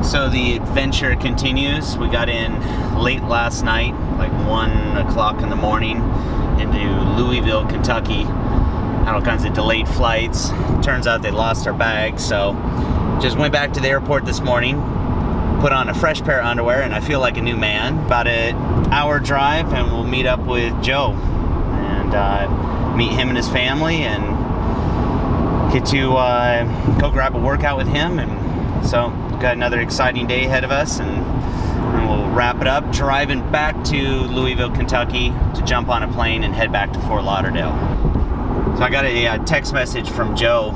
So the adventure continues. We got in late last night, like 1 o'clock in the morning, into Louisville, Kentucky. Had all kinds of delayed flights. Turns out they lost our bags, so just went back to the airport this morning, put on a fresh pair of underwear, and I feel like a new man. About an hour drive, and we'll meet up with Joe and meet him and his family, and get to go grab a workout with him. And so got another exciting day ahead of us, and we'll wrap it up driving back to Louisville, Kentucky to jump on a plane and head back to Fort Lauderdale. So I got a text message from Joe.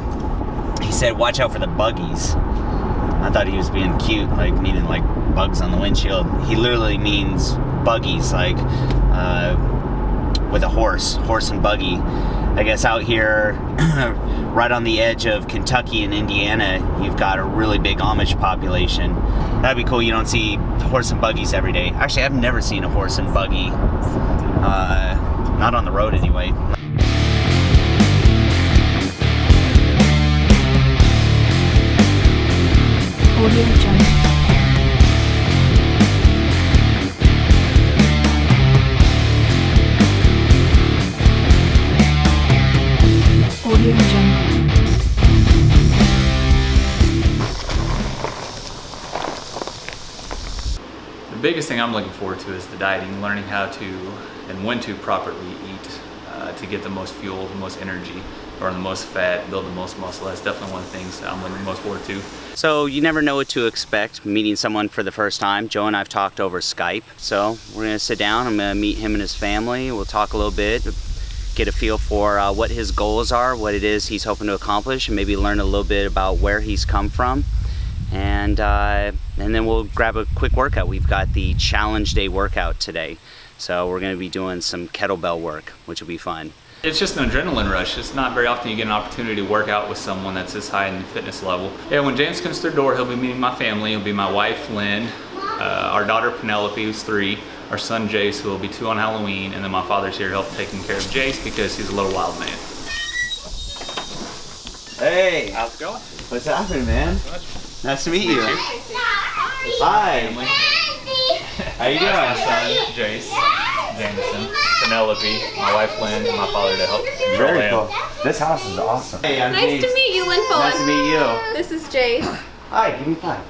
He said, watch out for the buggies. I thought he was being cute, like meaning like bugs on the windshield. He literally means buggies, like with a horse and buggy. I guess out here, right on the edge of Kentucky and Indiana, you've got a really big Amish population. That'd be cool. You don't see horse and buggies every day. Actually, I've never seen a horse and buggy, not on the road anyway. Audio Jungle. Audio Jungle. The biggest thing I'm looking forward to is the dieting, learning how to and when to properly eat to get the most fuel, the most energy, burn the most fat, build the most muscle. That's definitely one of the things that I'm looking most forward to. So you never know what to expect meeting someone for the first time. Joe and I've talked over Skype. So we're gonna sit down, I'm gonna meet him and his family. We'll talk a little bit, get a feel for what his goals are, what it is he's hoping to accomplish, and maybe learn a little bit about where he's come from. And then we'll grab a quick workout. We've got the challenge day workout today. So we're gonna be doing some kettlebell work, which will be fun. It's just an adrenaline rush. It's not very often you get an opportunity to work out with someone that's this high in the fitness level. Yeah, when James comes to the door, he'll be meeting my family. He'll be my wife, Lynn, our daughter, Penelope, who's 3, our son, Jace, who will be 2 on Halloween, and then my father's here to help taking care of Jace because he's a little wild man. Hey! How's it going? What's happening, man? Nice to meet you. Hi! How you doing? My son, Jace, Jameson, Penelope, my wife, Lynn, and my father to help. Very cool. This house is awesome. Hey, I'm Nice James. to meet you, Lynn. Nice to meet you. This is Jace. Hi, give me 5.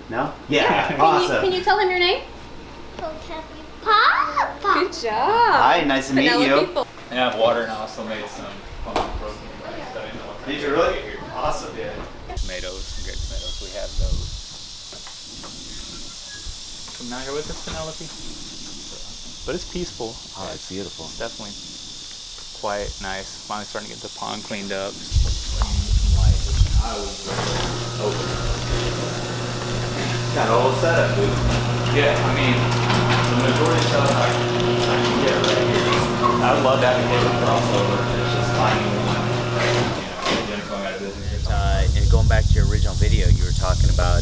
No? Yeah, Can awesome. you tell him your name? Papa. Good job. Hi, nice to meet you. Penelope. And I have water, and I also made some pumpkin protein bites that I know. These are really awesome. Yeah. Tomatoes, some great tomatoes. We have those. Come out here with us, Penelope. But it's peaceful. Oh, it's beautiful. It's definitely quiet, nice. Finally starting to get the pond cleaned up. I was open. Got a whole setup, dude. Yeah, I mean, the majority of stuff I can get right here. I would love to have a cable crossover. It's just finding one. Again, going out of business. And going back to your original video, you were talking about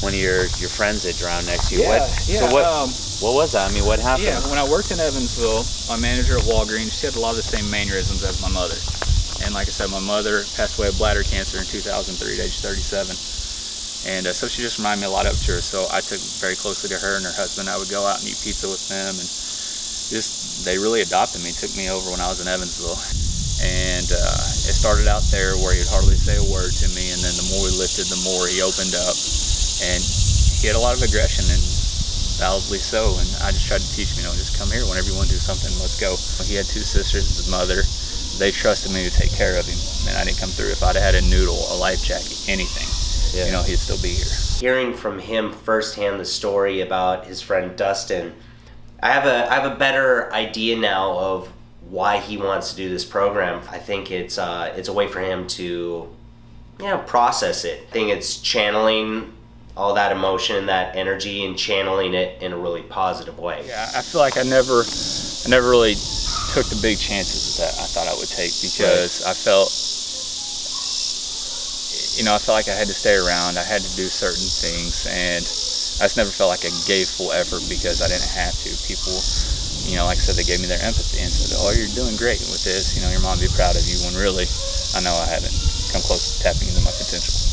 one of your friends that drowned next to you. Yeah, What was that? I mean, what happened? Yeah, when I worked in Evansville, my manager at Walgreens, she had a lot of the same mannerisms as my mother. And like I said, my mother passed away of bladder cancer in 2003 at age 37. And so she just reminded me a lot of her. So I took very closely to her and her husband. I would go out and eat pizza with them, and they really adopted me, took me over when I was in Evansville. And it started out there where he'd hardly say a word to me, and then the more we lifted, the more he opened up. And he had a lot of aggression, and validly so, and I just tried to teach him, just come here. Whenever you want to do something, let's go. He had 2 sisters, his mother. They trusted me to take care of him, and I didn't come through. If I'd have had a noodle, a life jacket, anything, he'd still be here. Hearing from him firsthand the story about his friend Dustin, I have a better idea now of why he wants to do this program. I think it's a way for him to, process it. I think it's channeling all that emotion, that energy, and channeling it in a really positive way. Yeah, I feel like I never really took the big chances that I thought I would take because I felt, I felt like I had to stay around. I had to do certain things, and I just never felt like I gave full effort because I didn't have to. People, like I said, they gave me their empathy and said, "Oh, you're doing great with this. Your mom would be proud of you." When really, I know I haven't come close to tapping into my potential.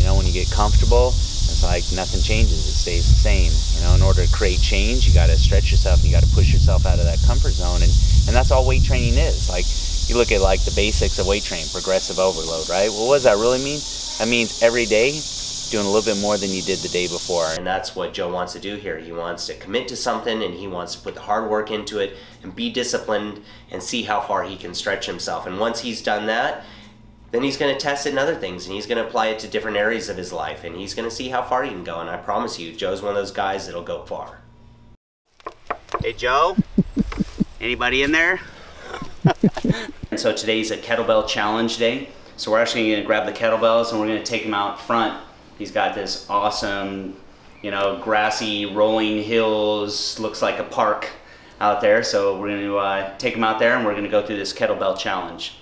When you get comfortable, and It's like nothing changes, it stays the same. You know, in order to create change, you got to stretch yourself, you got to push yourself out of that comfort zone, and that's all weight training is. Like, you look at like the basics of weight training, progressive overload, right? Well, what does that really mean? That means every day doing a little bit more than you did the day before. And that's what Joe wants to do here. He wants to commit to something, and he wants to put the hard work into it and be disciplined and see how far he can stretch himself. And once he's done that, then he's going to test it in other things, and he's going to apply it to different areas of his life, and he's going to see how far he can go. And I promise you, Joe's one of those guys that'll go far. Hey, Joe? Anybody in there? And so today's a kettlebell challenge day. So we're actually going to grab the kettlebells and we're going to take him out front. He's got this awesome, you know, grassy rolling hills, looks like a park out there. So we're going to take him out there and we're going to go through this kettlebell challenge.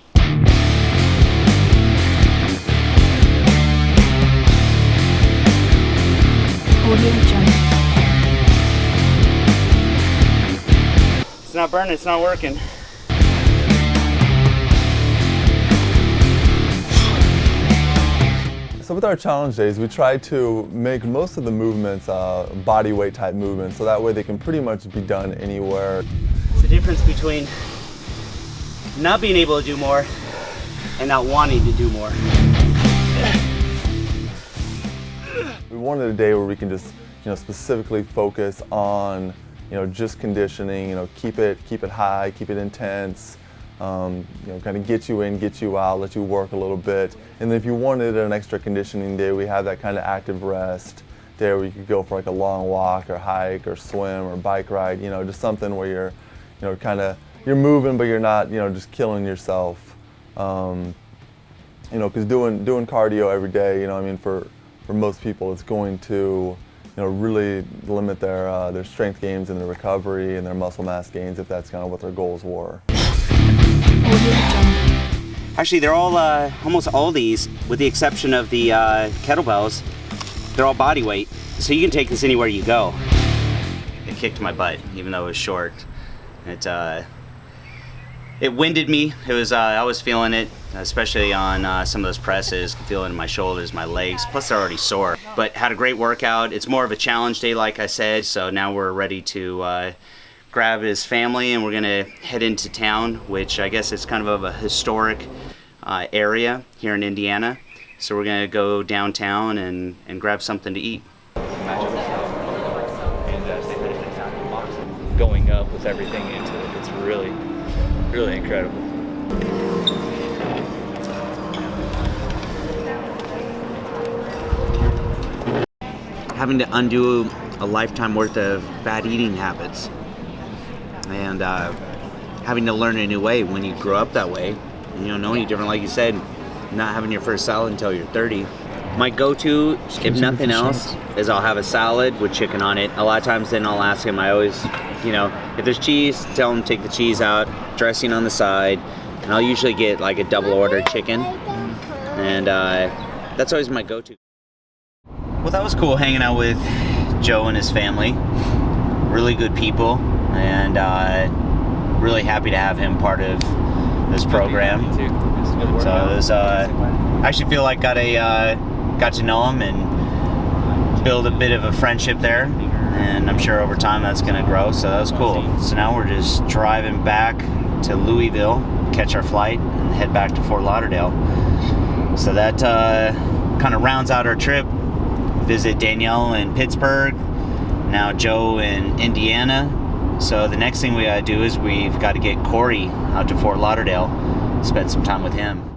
Audio Jungle. It's not burning, it's not working. So with our challenge days, we try to make most of the movements body weight type movements, so that way they can pretty much be done anywhere. It's the difference between not being able to do more and not wanting to do more. We wanted a day where we can just, you know, specifically focus on, you know, just conditioning, you know, keep it high, keep it intense. You know, kind of get you in, get you out, let you work a little bit. And then if you wanted an extra conditioning day, we have that kind of active rest day where you could go for like a long walk or hike or swim or bike ride, you know, just something where you're, you know, kind of, you're moving but you're not, you know, just killing yourself. You know, because doing cardio every day, you know, I mean, for most people it's going to, you know, really limit their strength gains and their recovery and their muscle mass gains if that's kind of what their goals were. Actually, they're all, almost all these, with the exception of the kettlebells, they're all body weight. So you can take this anywhere you go. It kicked my butt, even though it was short. It winded me. It was, I was feeling it, especially on some of those presses. I could feel it in my shoulders, my legs, plus they're already sore. But had a great workout. It's more of a challenge day, like I said, so now we're ready to grab his family and we're gonna head into town, which I guess is kind of a historic area here in Indiana. So we're gonna go downtown and grab something to eat. Going up with everything into it, it's really, really incredible. Having to undo a lifetime worth of bad eating habits and having to learn a new way when you grow up that way. You don't know any different, like you said, not having your first salad until you're 30. My go-to, if nothing else, is I'll have a salad with chicken on it. A lot of times then I'll ask him, I always, you know, if there's cheese, tell him to take the cheese out, dressing on the side, and I'll usually get like a double order chicken. And that's always my go-to. Well, that was cool hanging out with Joe and his family. Really good people, and really happy to have him part of this program. So it was, I actually feel like got to know him and build a bit of a friendship there, and I'm sure over time that's going to grow. So that was cool. So now we're just driving back to Louisville, catch our flight, and head back to Fort Lauderdale. So that kind of rounds out our trip. Visit Danielle in Pittsburgh, now Joe in Indiana. So the next thing we gotta do is we've got to get Corey out to Fort Lauderdale, spend some time with him.